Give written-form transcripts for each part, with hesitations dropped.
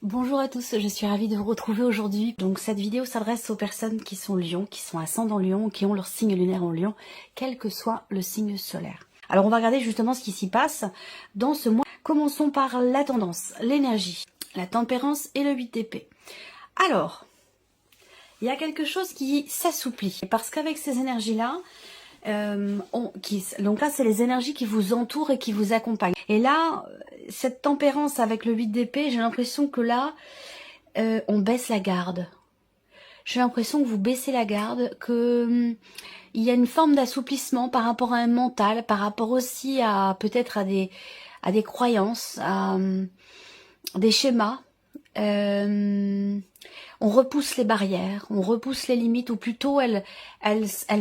Bonjour à tous, je suis ravie de vous retrouver aujourd'hui. Donc cette vidéo s'adresse aux personnes qui sont Lion, qui sont ascendant Lion, qui ont leur signe lunaire en Lion, quel que soit le signe solaire. Alors on va regarder justement ce qui s'y passe dans ce mois. Commençons par la tendance, l'énergie, la tempérance et le 8 d'épée. Alors, il y a quelque chose qui s'assouplit, parce qu'avec ces énergies-là, donc là c'est les énergies qui vous entourent et qui vous accompagnent. Et là, cette tempérance avec le 8 d'épée, j'ai l'impression que là, on baisse la garde. J'ai l'impression que vous baissez la garde, que il y a une forme d'assouplissement par rapport à un mental, par rapport aussi à peut-être à des croyances, à des schémas. On repousse les barrières, on repousse les limites, ou plutôt elles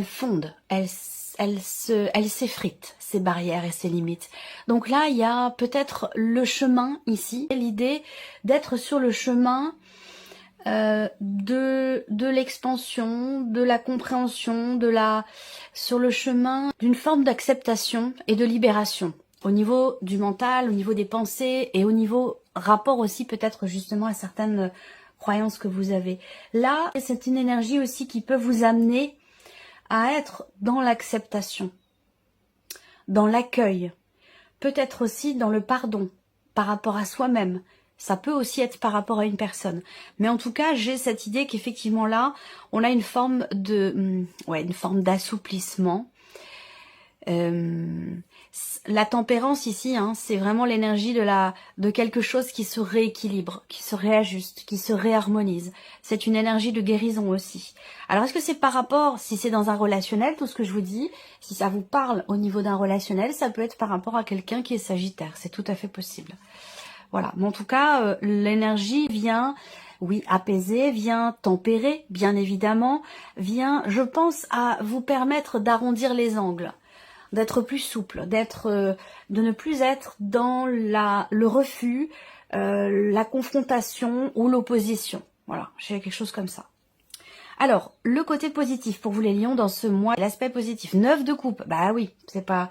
fondent, elles s'effritent, ces barrières et ces limites. Donc là, il y a peut-être le chemin ici, l'idée d'être sur le chemin de l'expansion, de la compréhension, sur le chemin d'une forme d'acceptation et de libération. Au niveau du mental, au niveau des pensées et au niveau rapport aussi peut-être justement à certaines croyances que vous avez. Là, c'est une énergie aussi qui peut vous amener à être dans l'acceptation, dans l'accueil, peut-être aussi dans le pardon par rapport à soi-même. Ça peut aussi être par rapport à une personne. Mais en tout cas, j'ai cette idée qu'effectivement là, on a une forme d'assouplissement. La tempérance ici, c'est vraiment l'énergie de quelque chose qui se rééquilibre, qui se réajuste, qui se réharmonise. C'est une énergie de guérison aussi. Alors est-ce que c'est par rapport, si c'est dans un relationnel, tout ce que je vous dis, si ça vous parle au niveau d'un relationnel, ça peut être par rapport à quelqu'un qui est Sagittaire, c'est tout à fait possible. Voilà, mais en tout cas, l'énergie vient, oui, apaiser, vient tempérer, bien évidemment, vient, je pense, à vous permettre d'arrondir les angles, d'être plus souple, de ne plus être dans le refus, la confrontation ou l'opposition. Voilà, j'ai quelque chose comme ça. Alors, le côté positif pour vous les lions dans ce mois, l'aspect positif, 9 de coupe, bah oui, c'est pas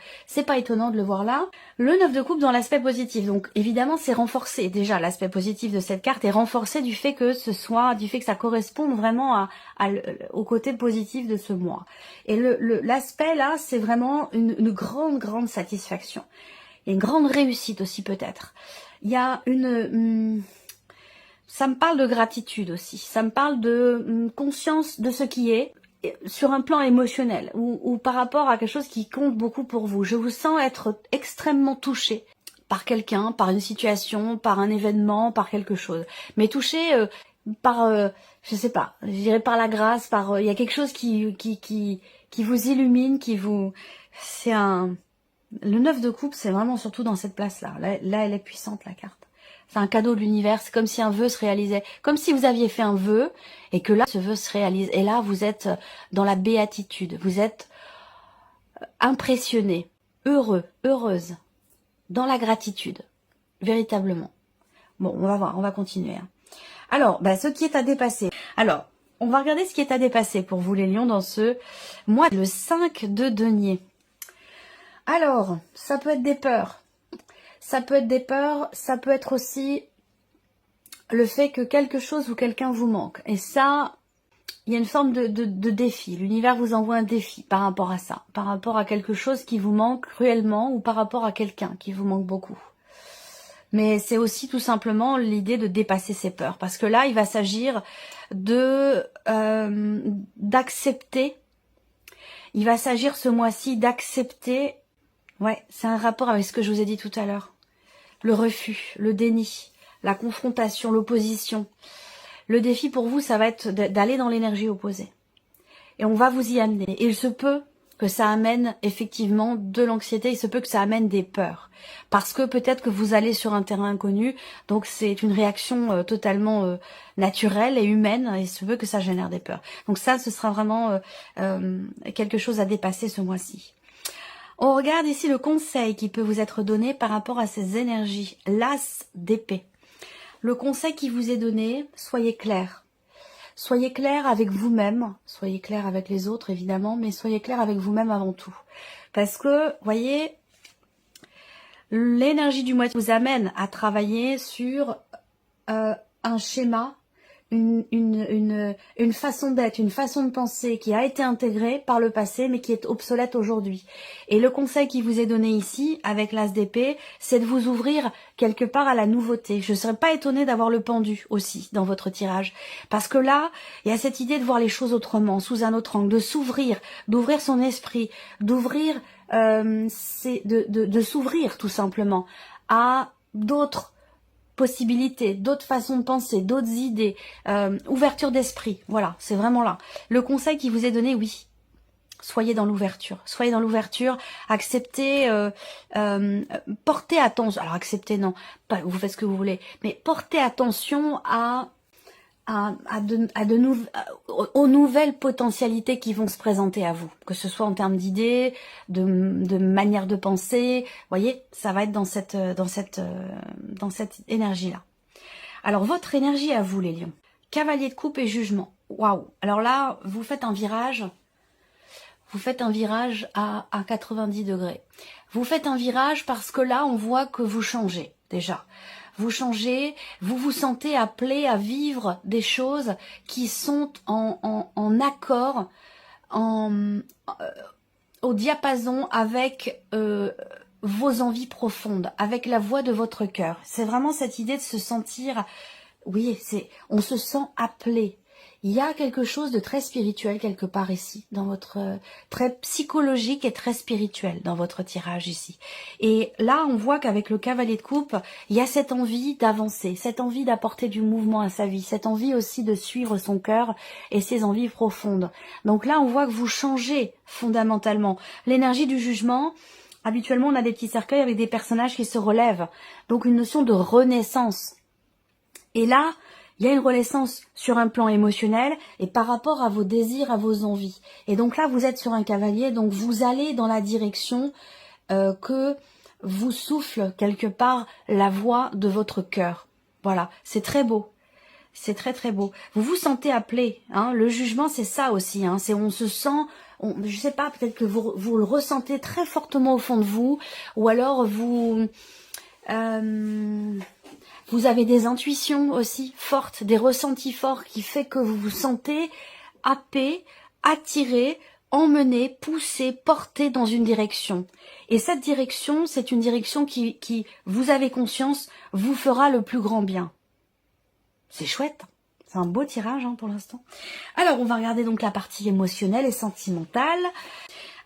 étonnant de le voir là. Le 9 de coupe dans l'aspect positif, donc évidemment c'est renforcé, déjà l'aspect positif de cette carte est renforcé du fait que ça corresponde vraiment au côté positif de ce mois. Et l'aspect là, c'est vraiment une grande satisfaction. Et une grande réussite aussi peut-être. Il y a ça me parle de gratitude aussi, ça me parle de conscience de ce qui est, sur un plan émotionnel, ou par rapport à quelque chose qui compte beaucoup pour vous. Je vous sens être extrêmement touché par quelqu'un, par une situation, par un événement, par quelque chose. Mais touché par, je sais pas, je dirais par la grâce, il y a quelque chose qui vous illumine, le 9 de coupe, c'est vraiment surtout dans cette place-là. Là, elle est puissante, la carte. C'est un cadeau de l'univers, c'est comme si un vœu se réalisait. Comme si vous aviez fait un vœu, et que là, ce vœu se réalise. Et là, vous êtes dans la béatitude. Vous êtes impressionné, heureux, heureuse, dans la gratitude. Véritablement. Bon, on va voir, on va continuer. Alors, ce qui est à dépasser. Alors, on va regarder ce qui est à dépasser pour vous les lions dans ce mois. Le 5 de denier. Alors, ça peut être des peurs. Ça peut être aussi le fait que quelque chose ou quelqu'un vous manque. Et ça, il y a une forme de défi. L'univers vous envoie un défi par rapport à ça, par rapport à quelque chose qui vous manque cruellement ou par rapport à quelqu'un qui vous manque beaucoup. Mais c'est aussi tout simplement l'idée de dépasser ses peurs. Parce que là, il va s'agir d'accepter. Il va s'agir ce mois-ci d'accepter. Ouais, c'est un rapport avec ce que je vous ai dit tout à l'heure. Le refus, le déni, la confrontation, l'opposition. Le défi pour vous, ça va être d'aller dans l'énergie opposée. Et on va vous y amener. Et il se peut que ça amène effectivement de l'anxiété, il se peut que ça amène des peurs. Parce que peut-être que vous allez sur un terrain inconnu, donc c'est une réaction totalement naturelle et humaine, et il se peut que ça génère des peurs. Donc ça, ce sera vraiment quelque chose à dépasser ce mois-ci. On regarde ici le conseil qui peut vous être donné par rapport à ces énergies. L'as d'épée. Le conseil qui vous est donné, soyez clair. Soyez clair avec vous-même. Soyez clair avec les autres, évidemment, mais soyez clair avec vous-même avant tout. Parce que, voyez, l'énergie du mois vous amène à travailler sur un un schéma, une façon d'être, une façon de penser qui a été intégrée par le passé mais qui est obsolète aujourd'hui. Et le conseil qui vous est donné ici avec l'As d'épée, c'est de vous ouvrir quelque part à la nouveauté. Je ne serais pas étonnée d'avoir le pendu aussi dans votre tirage, parce que là, il y a cette idée de voir les choses autrement, sous un autre angle, de s'ouvrir, d'ouvrir son esprit, d'ouvrir, de s'ouvrir tout simplement à d'autres possibilités, d'autres façons de penser, d'autres idées, ouverture d'esprit, voilà, c'est vraiment là. Le conseil qui vous est donné, oui, soyez dans l'ouverture, acceptez, portez attention, alors acceptez non, pas, vous faites ce que vous voulez, mais portez attention aux nouvelles potentialités qui vont se présenter à vous, que ce soit en termes d'idées, de manière de penser, voyez, ça va être dans cette énergie-là. Alors, votre énergie à vous, les lions. Cavalier de coupe et jugement. Waouh. Alors là, vous faites un virage à 90 degrés. Vous faites un virage parce que là, on voit que vous changez, déjà. Vous changez, vous vous sentez appelé à vivre des choses qui sont en accord, au diapason avec vos envies profondes, avec la voix de votre cœur. C'est vraiment cette idée de se sentir, oui, on se sent appelé. Il y a quelque chose de très spirituel quelque part ici, dans votre très psychologique et très spirituel dans votre tirage ici. Et là, on voit qu'avec le cavalier de coupe, il y a cette envie d'avancer, cette envie d'apporter du mouvement à sa vie, cette envie aussi de suivre son cœur et ses envies profondes. Donc là, on voit que vous changez fondamentalement. L'énergie du jugement, habituellement, on a des petits cercueils avec des personnages qui se relèvent. Donc une notion de renaissance. Et là, il y a une renaissance sur un plan émotionnel et par rapport à vos désirs, à vos envies. Et donc là, vous êtes sur un cavalier, donc vous allez dans la direction que vous souffle quelque part la voix de votre cœur. Voilà, c'est très beau. C'est très très beau. Vous vous sentez appelé. Hein, le jugement, c'est ça aussi. Hein, c'est on se sent, je sais pas, peut-être que vous le ressentez très fortement au fond de vous, ou alors vous avez des intuitions aussi fortes, des ressentis forts qui fait que vous vous sentez happé, attiré, emmené, poussé, porté dans une direction. Et cette direction, c'est une direction qui, vous avez conscience, vous fera le plus grand bien. C'est chouette. C'est un beau tirage hein, pour l'instant. Alors, on va regarder donc la partie émotionnelle et sentimentale.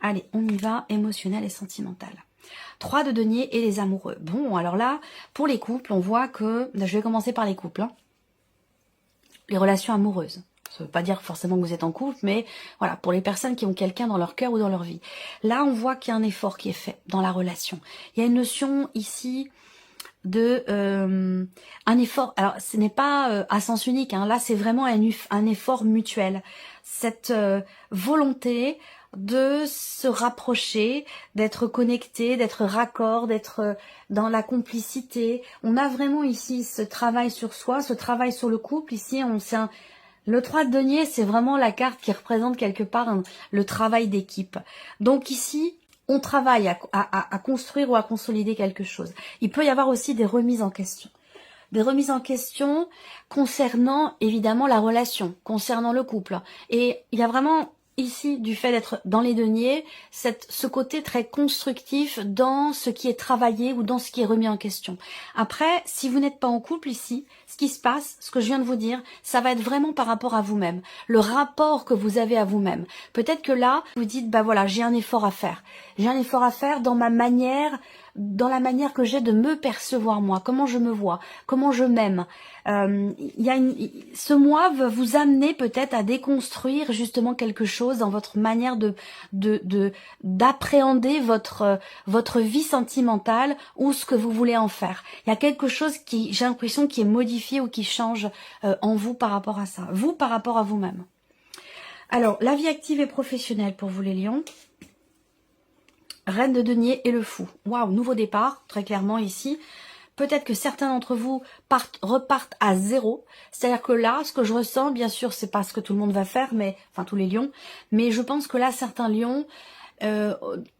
Allez, on y va, émotionnelle et sentimentale. 3 de denier et les amoureux. Bon, alors là, pour les couples, on voit que... Je vais commencer par les couples. Hein. Les relations amoureuses. Ça ne veut pas dire forcément que vous êtes en couple, mais voilà, pour les personnes qui ont quelqu'un dans leur cœur ou dans leur vie. Là, on voit qu'il y a un effort qui est fait dans la relation. Il y a une notion ici de un effort. Alors, ce n'est pas à sens unique. Hein, là, c'est vraiment un effort mutuel. Cette volonté de se rapprocher, d'être connecté, d'être raccord, d'être dans la complicité. On a vraiment ici ce travail sur soi, ce travail sur le couple. Ici, le 3 de denier, c'est vraiment la carte qui représente quelque part le travail d'équipe. Donc ici, on travaille à construire ou à consolider quelque chose. Il peut y avoir aussi des remises en question. Des remises en question concernant évidemment la relation, concernant le couple. Et il y a vraiment... ici, du fait d'être dans les deniers, ce côté très constructif dans ce qui est travaillé ou dans ce qui est remis en question. Après, si vous n'êtes pas en couple ici, ce qui se passe, ce que je viens de vous dire, ça va être vraiment par rapport à vous-même, le rapport que vous avez à vous-même. Peut-être que là, vous dites, bah voilà, j'ai un effort à faire. J'ai un effort à faire dans ma manière, dans la manière que j'ai de me percevoir moi, comment je me vois, comment je m'aime. Ce mois va vous amener peut-être à déconstruire justement quelque chose dans votre manière d'appréhender votre vie sentimentale ou ce que vous voulez en faire. Il y a quelque chose qui, j'ai l'impression, qui est modifié ou qui change en vous par rapport à ça, vous par rapport à vous-même. Alors, la vie active et professionnelle pour vous les lions. Reine de denier et le fou. Waouh, nouveau départ, très clairement ici. Peut-être que certains d'entre vous repartent à zéro. C'est-à-dire que là, ce que je ressens, bien sûr, c'est pas ce que tout le monde va faire, mais enfin tous les lions. Mais je pense que là, certains lions,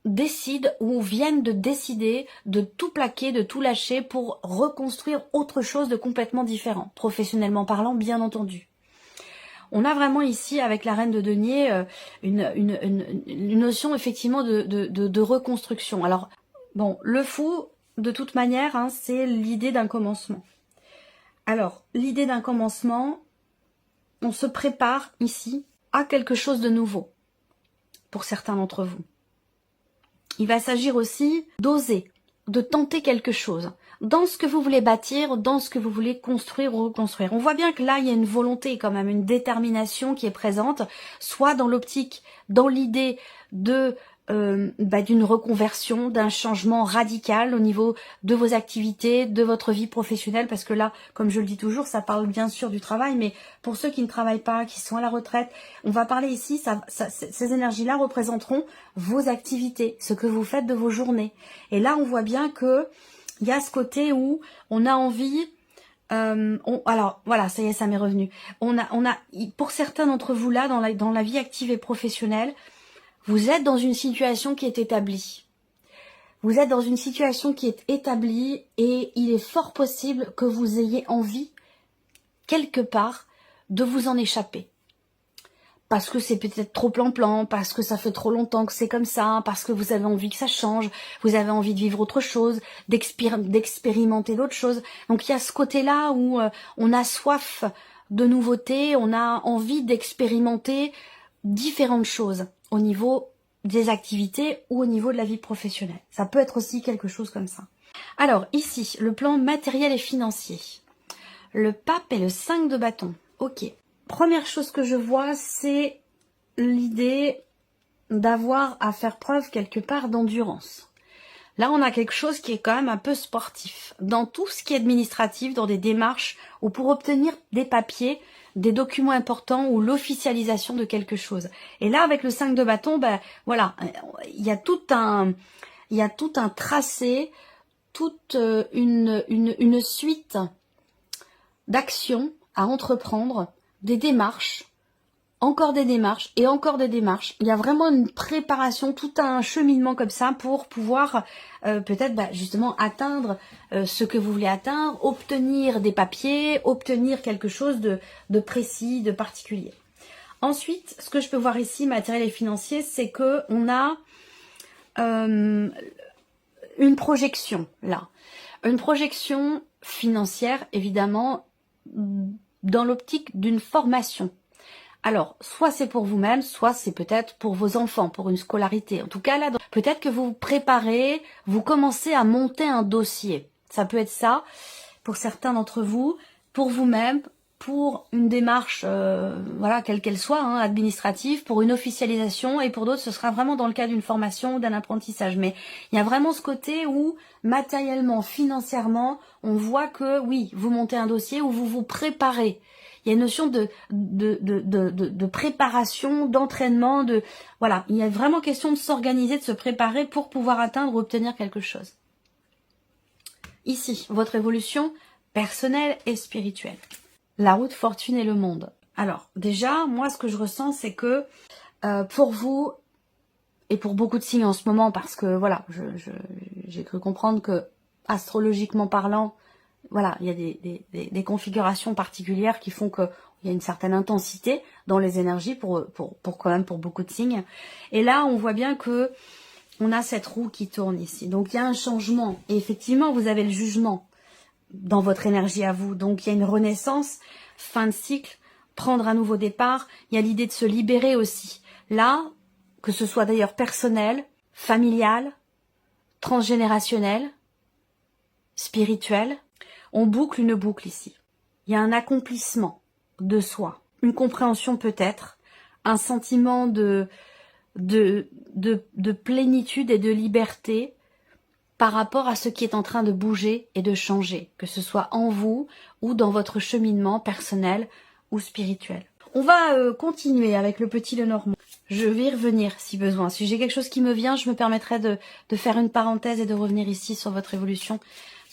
décident ou viennent de décider de tout plaquer, de tout lâcher pour reconstruire autre chose de complètement différent, professionnellement parlant, bien entendu. On a vraiment ici, avec la reine de denier, une notion effectivement de reconstruction. Alors, bon, le fou, de toute manière, hein, c'est l'idée d'un commencement. Alors, l'idée d'un commencement, on se prépare ici à quelque chose de nouveau, pour certains d'entre vous. Il va s'agir aussi d'oser, de tenter quelque chose, dans ce que vous voulez bâtir, dans ce que vous voulez construire ou reconstruire. On voit bien que là, il y a une volonté quand même, une détermination qui est présente, soit dans l'optique, dans l'idée de d'une reconversion, d'un changement radical au niveau de vos activités, de votre vie professionnelle, parce que là, comme je le dis toujours, ça parle bien sûr du travail, mais pour ceux qui ne travaillent pas, qui sont à la retraite, on va parler ici, ces énergies-là représenteront vos activités, ce que vous faites de vos journées. Et là, on voit bien que il y a ce côté où on a envie... alors voilà, ça y est, ça m'est revenu. Pour certains d'entre vous là, dans la vie active et professionnelle, vous êtes dans une situation qui est établie. Vous êtes dans une situation qui est établie et il est fort possible que vous ayez envie, quelque part, de vous en échapper. Parce que c'est peut-être trop plan-plan, parce que ça fait trop longtemps que c'est comme ça, parce que vous avez envie que ça change, vous avez envie de vivre autre chose, d'expérimenter d'autres choses. Donc il y a ce côté-là où on a soif de nouveautés, on a envie d'expérimenter différentes choses au niveau des activités ou au niveau de la vie professionnelle. Ça peut être aussi quelque chose comme ça. Alors ici, le plan matériel et financier. Le pape et le 5 de bâton. Ok. Première chose que je vois, c'est l'idée d'avoir à faire preuve quelque part d'endurance. Là, on a quelque chose qui est quand même un peu sportif. Dans tout ce qui est administratif, dans des démarches, ou pour obtenir des papiers, des documents importants ou l'officialisation de quelque chose. Et là, avec le 5 de bâton, ben voilà, il y a tout un tracé, toute une suite d'actions à entreprendre, des démarches, encore des démarches et encore des démarches. Il y a vraiment une préparation, tout un cheminement comme ça pour pouvoir peut-être justement atteindre ce que vous voulez atteindre, obtenir des papiers, obtenir quelque chose de précis, de particulier. Ensuite, ce que je peux voir ici, matériel et financier, c'est que on a une projection là. Une projection financière, évidemment, dans l'optique d'une formation. Alors, soit c'est pour vous-même, soit c'est peut-être pour vos enfants, pour une scolarité. En tout cas, là, peut-être que vous vous préparez, vous commencez à monter un dossier. Ça peut être ça, pour certains d'entre vous, pour vous-même, pour une démarche, voilà, quelle qu'elle soit, hein, administrative, pour une officialisation, et pour d'autres, ce sera vraiment dans le cadre d'une formation ou d'un apprentissage. Mais il y a vraiment ce côté où, matériellement, financièrement, on voit que, oui, vous montez un dossier où vous vous préparez. Il y a une notion de préparation, d'entraînement, voilà. Il y a vraiment question de s'organiser, de se préparer pour pouvoir atteindre ou obtenir quelque chose. Ici, votre évolution personnelle et spirituelle. La route, fortune et le monde. Alors, déjà, moi, ce que je ressens, c'est que pour vous, et pour beaucoup de signes en ce moment, parce que, voilà, j'ai cru comprendre que, astrologiquement parlant, voilà, il y a des configurations particulières qui font qu'il y a une certaine intensité dans les énergies pour quand même pour beaucoup de signes. Et là, on voit bien que on a cette roue qui tourne ici. Donc, il y a un changement. Et effectivement, vous avez le jugement dans votre énergie à vous. Donc, il y a une renaissance, fin de cycle, prendre un nouveau départ. Il y a l'idée de se libérer aussi. Là, que ce soit d'ailleurs personnel, familial, transgénérationnel, spirituel, on boucle une boucle ici. Il y a un accomplissement de soi, une compréhension peut-être, un sentiment de plénitude et de liberté par rapport à ce qui est en train de bouger et de changer, que ce soit en vous ou dans votre cheminement personnel ou spirituel. On va continuer avec le petit Lenormand. Je vais y revenir si besoin. Si j'ai quelque chose qui me vient, je me permettrai de faire une parenthèse et de revenir ici sur votre évolution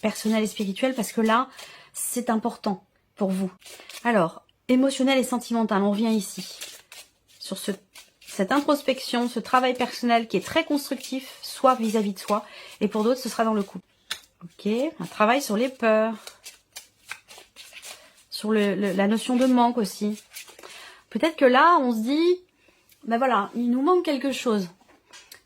personnelle et spirituelle, parce que là, c'est important pour vous. Alors, émotionnel et sentimental, on revient ici, sur ce cette introspection, ce travail personnel qui est très constructif, soit vis-à-vis de soi, et pour d'autres, ce sera dans le couple. Ok, un travail sur les peurs, sur la notion de manque aussi. Peut-être que là, on se dit, ben voilà, il nous manque quelque chose.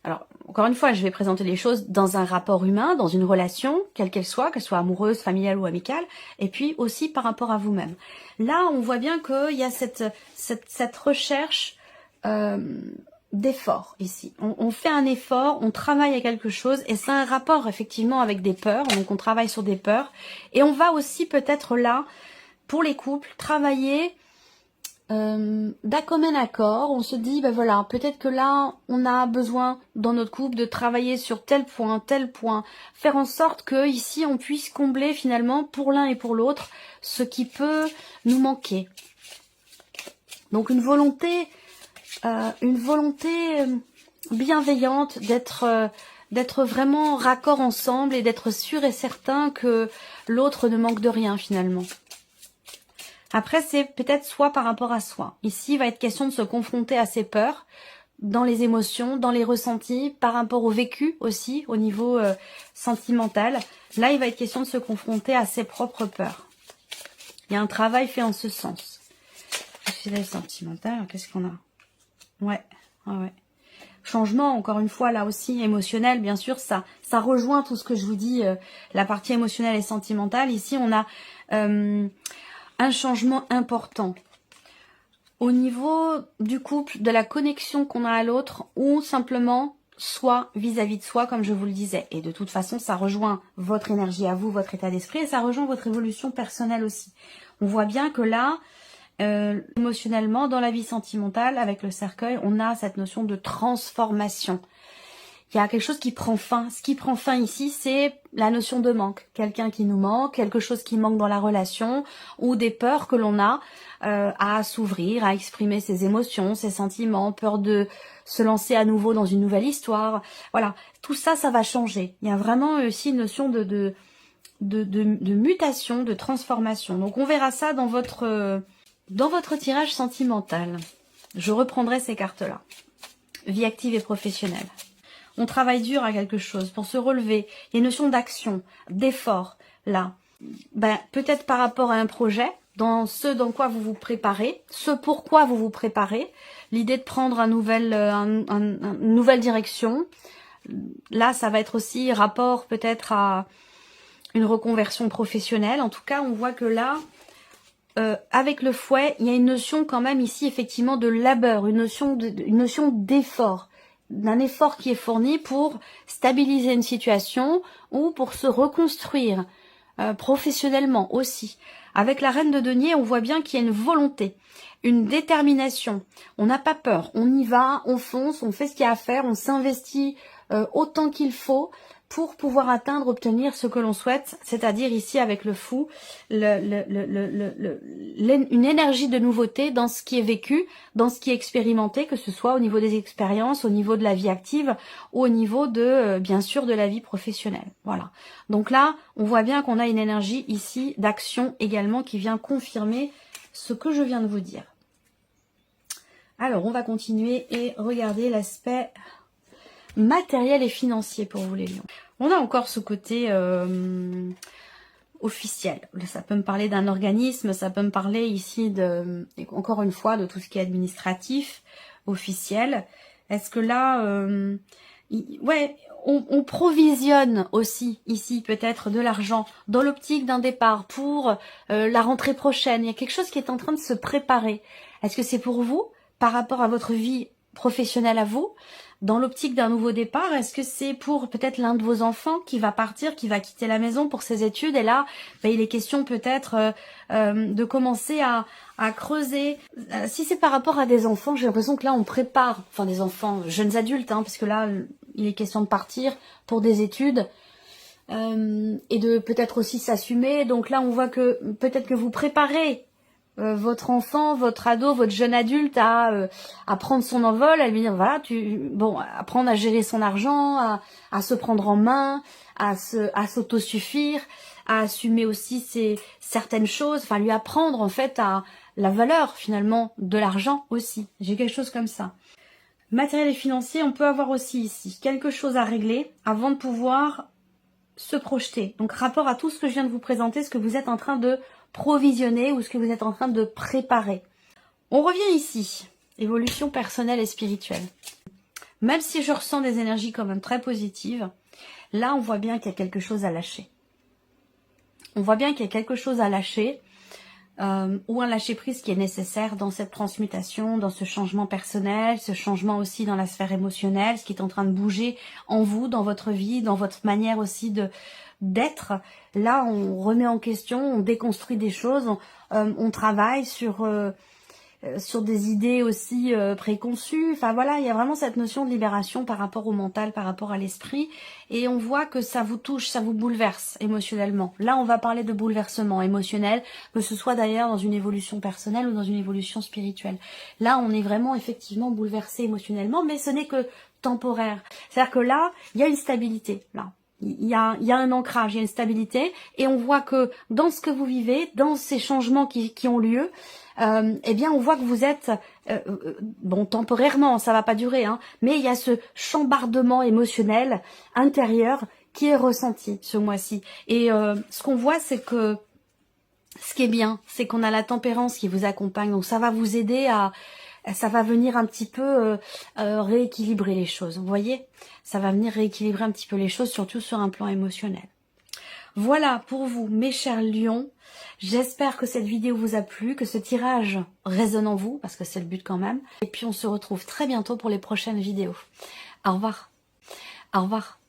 Alors, encore une fois, je vais présenter les choses dans un rapport humain, dans une relation, quelle qu'elle soit amoureuse, familiale ou amicale, et puis aussi par rapport à vous-même. Là, on voit bien qu'il y a cette recherche d'effort ici. On fait un effort, on travaille à quelque chose, et c'est un rapport effectivement avec des peurs, donc on travaille sur des peurs, et on va aussi peut-être là, pour les couples, travailler d'un commun accord. On se dit, ben voilà, peut-être que là, on a besoin dans notre couple de travailler sur tel point, faire en sorte que ici, on puisse combler finalement pour l'un et pour l'autre ce qui peut nous manquer. Donc une volonté bienveillante d'être vraiment raccord ensemble et d'être sûr et certain que l'autre ne manque de rien finalement. Après, c'est peut-être soi par rapport à soi. Ici, il va être question de se confronter à ses peurs, dans les émotions, dans les ressentis, par rapport au vécu aussi, au niveau sentimental. Là, il va être question de se confronter à ses propres peurs. Il y a un travail fait en ce sens. Filet sentimental, qu'est-ce qu'on a? Ouais. Changement, encore une fois, là aussi, émotionnel, bien sûr, ça rejoint tout ce que je vous dis, la partie émotionnelle et sentimentale. Ici, on a un changement important au niveau du couple, de la connexion qu'on a à l'autre, ou simplement soit vis-à-vis de soi, comme je vous le disais. Et de toute façon, ça rejoint votre énergie à vous, votre état d'esprit, et ça rejoint votre évolution personnelle aussi. On voit bien que là, émotionnellement, dans la vie sentimentale, avec le cercueil, on a cette notion de transformation. Il y a quelque chose qui prend fin. Ce qui prend fin ici, c'est la notion de manque. Quelqu'un qui nous manque, quelque chose qui manque dans la relation, ou des peurs que l'on a à s'ouvrir, à exprimer ses émotions, ses sentiments, peur de se lancer à nouveau dans une nouvelle histoire. Voilà, tout ça, ça va changer. Il y a vraiment aussi une notion de mutation, de transformation. Donc on verra ça dans votre tirage sentimental. Je reprendrai ces cartes-là. Vie active et professionnelle. On travaille dur à quelque chose pour se relever. Il y a une notion d'action, d'effort, là. Ben, peut-être par rapport à un projet, dans ce dans quoi vous vous préparez, ce pourquoi vous vous préparez, l'idée de prendre une nouvelle direction. Là, ça va être aussi rapport peut-être à une reconversion professionnelle. En tout cas, on voit que là, avec le fouet, il y a une notion quand même ici, effectivement, de labeur, une notion d'effort. D'un effort qui est fourni pour stabiliser une situation ou pour se reconstruire professionnellement aussi. Avec la reine de denier, on voit bien qu'il y a une volonté, une détermination. On n'a pas peur, on y va, on fonce, on fait ce qu'il y a à faire, on s'investit autant qu'il faut pour pouvoir atteindre, obtenir ce que l'on souhaite, c'est-à-dire ici avec le fou, une énergie de nouveauté dans ce qui est vécu, dans ce qui est expérimenté, que ce soit au niveau des expériences, au niveau de la vie active, ou au niveau de, bien sûr, de la vie professionnelle. Voilà. Donc là, on voit bien qu'on a une énergie ici d'action également qui vient confirmer ce que je viens de vous dire. Alors, on va continuer et regarder l'aspect matériel et financier pour vous les lions. On a encore ce côté officiel. Ça peut me parler d'un organisme, ça peut me parler ici encore une fois de tout ce qui est administratif, officiel. Est-ce que là, ouais, on provisionne aussi ici peut-être de l'argent dans l'optique d'un départ pour la rentrée prochaine. Il y a quelque chose qui est en train de se préparer. Est-ce que c'est pour vous, par rapport à votre vie professionnelle à vous, dans l'optique d'un nouveau départ? Est-ce que c'est pour peut-être l'un de vos enfants qui va partir, qui va quitter la maison pour ses études, et là, ben, il est question peut-être de commencer à creuser. Si c'est par rapport à des enfants, j'ai l'impression que là, on prépare, enfin des enfants, jeunes adultes, hein, parce que là, il est question de partir pour des études et de peut-être aussi s'assumer. Donc là, on voit que peut-être que vous préparez votre enfant, votre ado, votre jeune adulte à prendre son envol, à lui dire voilà, apprendre à gérer son argent, à se prendre en main, à s'autosuffire, à assumer aussi certaines choses, enfin lui apprendre en fait à la valeur finalement de l'argent aussi. J'ai quelque chose comme ça. Matériel et financier, on peut avoir aussi ici quelque chose à régler avant de pouvoir se projeter. Donc rapport à tout ce que je viens de vous présenter, ce que vous êtes en train de provisionner ou ce que vous êtes en train de préparer. On revient ici, évolution personnelle et spirituelle. Même si je ressens des énergies quand même très positives, là on voit bien qu'il y a quelque chose à lâcher. On voit bien qu'il y a quelque chose à lâcher, ou un lâcher-prise qui est nécessaire dans cette transmutation, dans ce changement personnel, ce changement aussi dans la sphère émotionnelle, ce qui est en train de bouger en vous, dans votre vie, dans votre manière aussi d'être. Là, on remet en question, on déconstruit des choses, on travaille sur des idées aussi préconçues. Enfin voilà, il y a vraiment cette notion de libération par rapport au mental, par rapport à l'esprit. Et on voit que ça vous touche, ça vous bouleverse émotionnellement. Là, on va parler de bouleversement émotionnel, que ce soit d'ailleurs dans une évolution personnelle ou dans une évolution spirituelle. Là, on est vraiment effectivement bouleversé émotionnellement, mais ce n'est que temporaire. C'est-à-dire que là, il y a une stabilité, là. Il y a un ancrage, il y a une stabilité, et on voit que dans ce que vous vivez, dans ces changements qui ont lieu, eh bien on voit que vous êtes, bon temporairement, ça va pas durer, hein, mais il y a ce chambardement émotionnel intérieur qui est ressenti ce mois-ci. Et ce qu'on voit, c'est que ce qui est bien, c'est qu'on a la tempérance qui vous accompagne, donc ça va vous aider ça va venir un petit peu rééquilibrer les choses, vous voyez? Ça va venir rééquilibrer un petit peu les choses, surtout sur un plan émotionnel. Voilà pour vous, mes chers lions. J'espère que cette vidéo vous a plu, que ce tirage résonne en vous, parce que c'est le but quand même. Et puis on se retrouve très bientôt pour les prochaines vidéos. Au revoir. Au revoir.